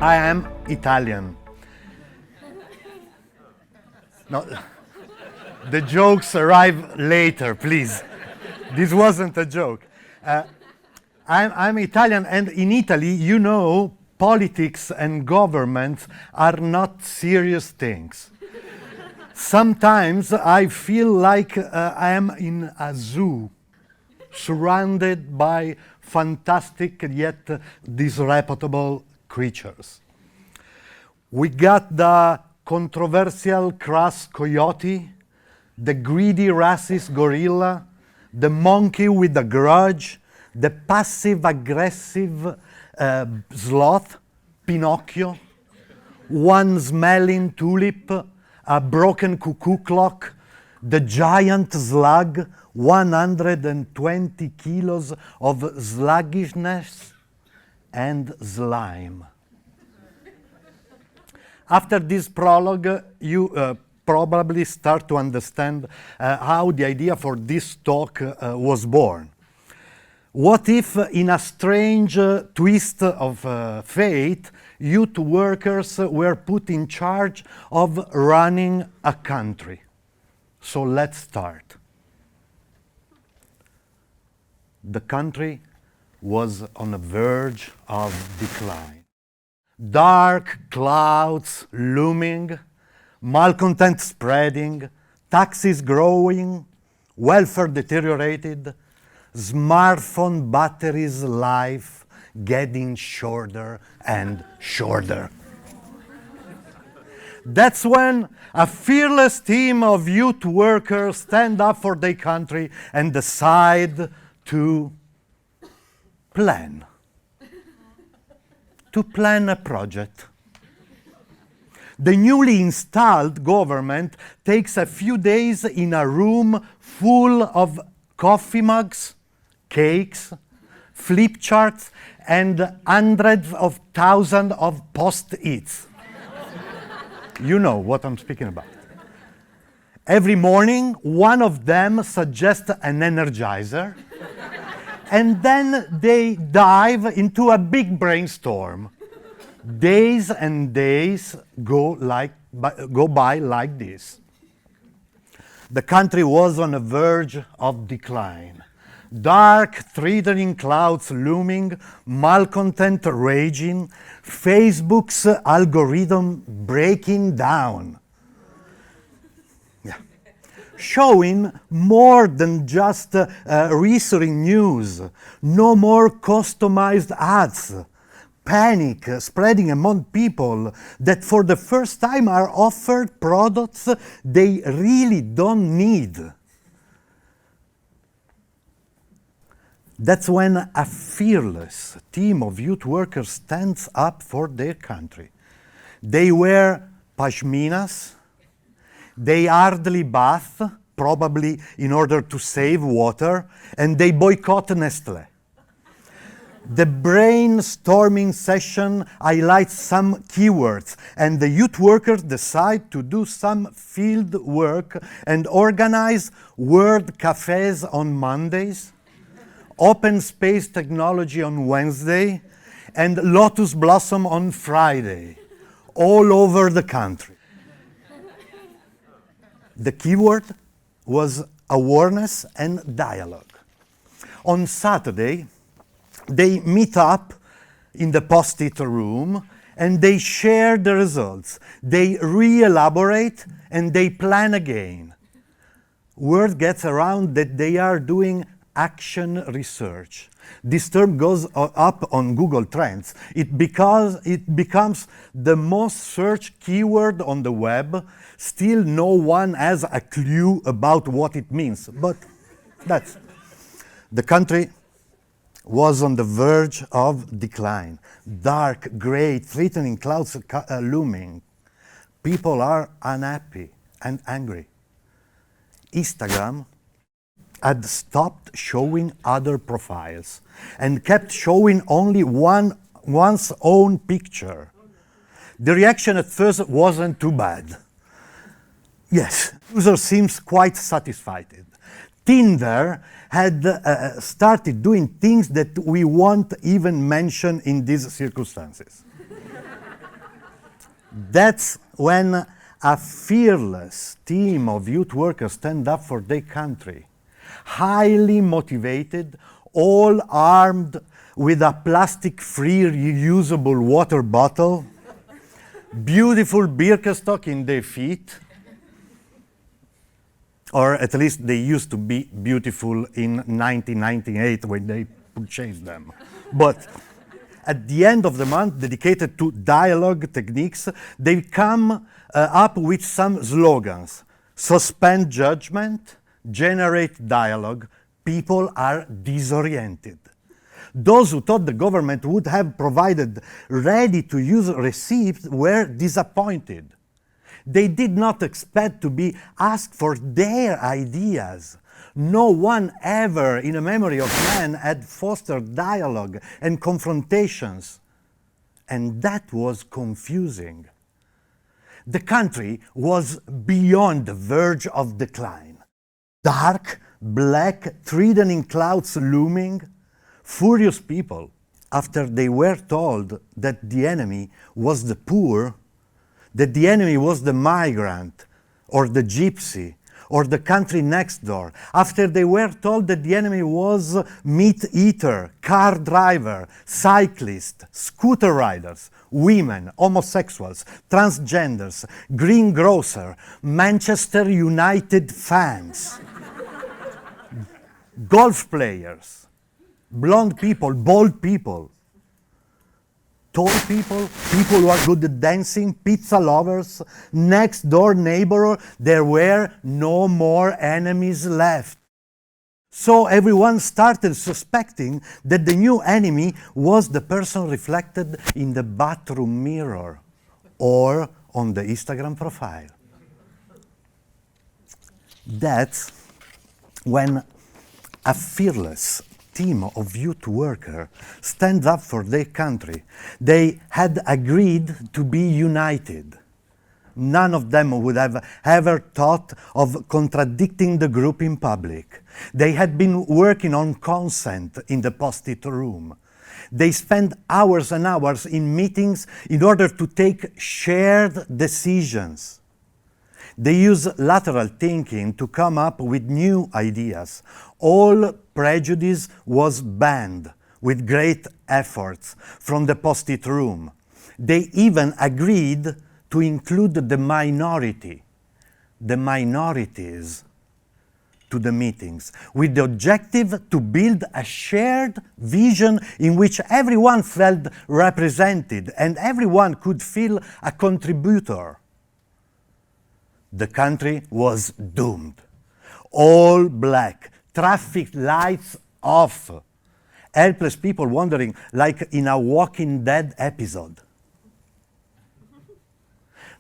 I am Italian. No, the jokes arrive later, please. This wasn't a joke. I'm Italian, and in Italy, you know, politics and governments are not serious things. Sometimes I feel like I am in a zoo, surrounded by fantastic yet disreputable creatures. We got the controversial crass coyote, the greedy racist gorilla, the monkey with a grudge, the passive-aggressive sloth, Pinocchio, one smelling tulip, a broken cuckoo clock, the giant slug, 120 kilos of sluggishness and slime. After this prologue, you probably start to understand how the idea for this talk was born. What if, in a strange twist of fate, youth workers were put in charge of running a country? So let's start. The country was on the verge of decline. Dark clouds looming, malcontent spreading, taxes growing, welfare deteriorated, smartphone batteries life getting shorter and shorter. That's when a fearless team of youth workers stand up for their country and decide to plan a project. The newly installed government takes a few days in a room full of coffee mugs, cakes, flip charts, and hundreds of thousands of post-its. You know what I'm speaking about. Every morning, one of them suggests an energizer, and then they dive into a big brainstorm. Days and days go by like this. The country was on the verge of decline. Dark, threatening clouds looming, malcontent raging, Facebook's algorithm breaking down. Showing more than just reassuring news, no more customized ads, panic spreading among people that for the first time are offered products they really don't need. That's when a fearless team of youth workers stands up for their country. They wear pashminas, they hardly bath, probably in order to save water, and they boycott Nestlé. The brainstorming session highlights some keywords, and the youth workers decide to do some field work and organize word cafes on Mondays, open space technology on Wednesday, and lotus blossom on Friday, all over the country. The keyword was awareness and dialogue. On Saturday, they meet up in the post-it room and they share the results. They re-elaborate and they plan again. Word gets around that they are doing action research. This term goes up on Google Trends. It becomes the most searched keyword on the web. Still no one has a clue about what it means, but that's. The country was on the verge of decline. Dark, gray, threatening clouds looming. People are unhappy and angry. Instagram had stopped showing other profiles and kept showing only one's own picture. The reaction at first wasn't too bad. Yes, user seems quite satisfied. Tinder had started doing things that we won't even mention in these circumstances. That's when a fearless team of youth workers stand up for their country, highly motivated, all armed with a plastic-free reusable water bottle, beautiful Birkenstock in their feet, or at least they used to be beautiful in 1998 when they purchased them. But at the end of the month, dedicated to dialogue techniques, they come up with some slogans. Suspend judgment, generate dialogue, people are disoriented. Those who thought the government would have provided ready-to-use receipts were disappointed. They did not expect to be asked for their ideas. No one ever in the memory of man had fostered dialogue and confrontations. And that was confusing. The country was beyond the verge of decline. Dark, black, threatening clouds looming, furious people, after they were told that the enemy was the poor, that the enemy was the migrant or the gypsy or the country next door, after they were told that the enemy was meat eater, car driver, cyclist, scooter riders, women, homosexuals, transgenders, greengrocer, Manchester United fans, golf players, blonde people, bald people, tall people, people who are good at dancing, pizza lovers, next door neighbor, there were no more enemies left. So everyone started suspecting that the new enemy was the person reflected in the bathroom mirror or on the Instagram profile. That's when a fearless team of youth workers stands up for their country. They had agreed to be united. None of them would have ever thought of contradicting the group in public. They had been working on consent in the post-it room. They spent hours and hours in meetings in order to take shared decisions. They use lateral thinking to come up with new ideas. All prejudice was banned with great efforts from the post-it room. They even agreed to include the minorities to the meetings, with the objective to build a shared vision in which everyone felt represented and everyone could feel a contributor. The country was doomed. All black, traffic lights off, helpless people wandering like in a Walking Dead episode.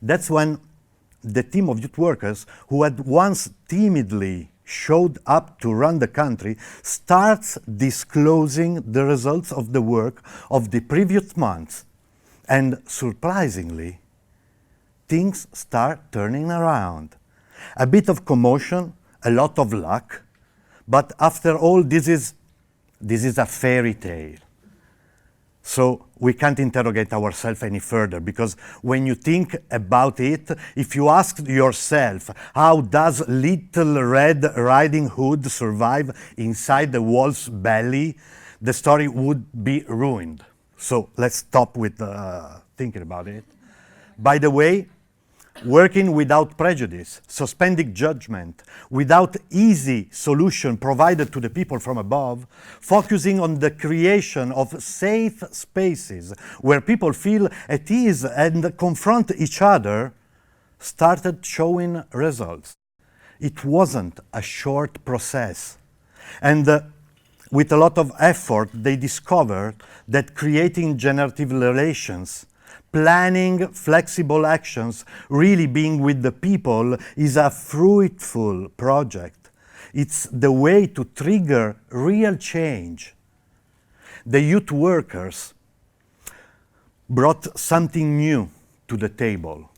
That's when the team of youth workers, who had once timidly showed up to run the country, starts disclosing the results of the work of the previous months. And surprisingly, things start turning around. A bit of commotion, a lot of luck, but after all, this is a fairy tale. So we can't interrogate ourselves any further, because when you think about it, if you ask yourself, how does Little Red Riding Hood survive inside the wolf's belly, the story would be ruined. So let's stop with thinking about it. By the way, working without prejudice, suspending judgment, without easy solution provided to the people from above, focusing on the creation of safe spaces where people feel at ease and confront each other, started showing results. It wasn't a short process. And with a lot of effort, they discovered that creating generative relations, planning flexible actions, really being with the people, is a fruitful project. It's the way to trigger real change. The youth workers brought something new to the table.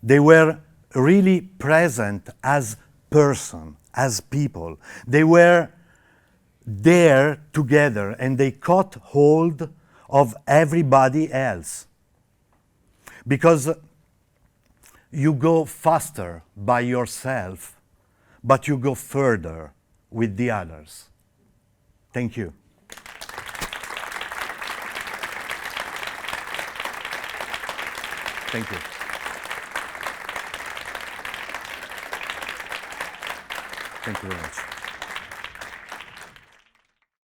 They were really present as person, as people. They were there together and they caught hold of everybody else. Because you go faster by yourself, but you go further with the others. Thank you. Thank you. Thank you very much.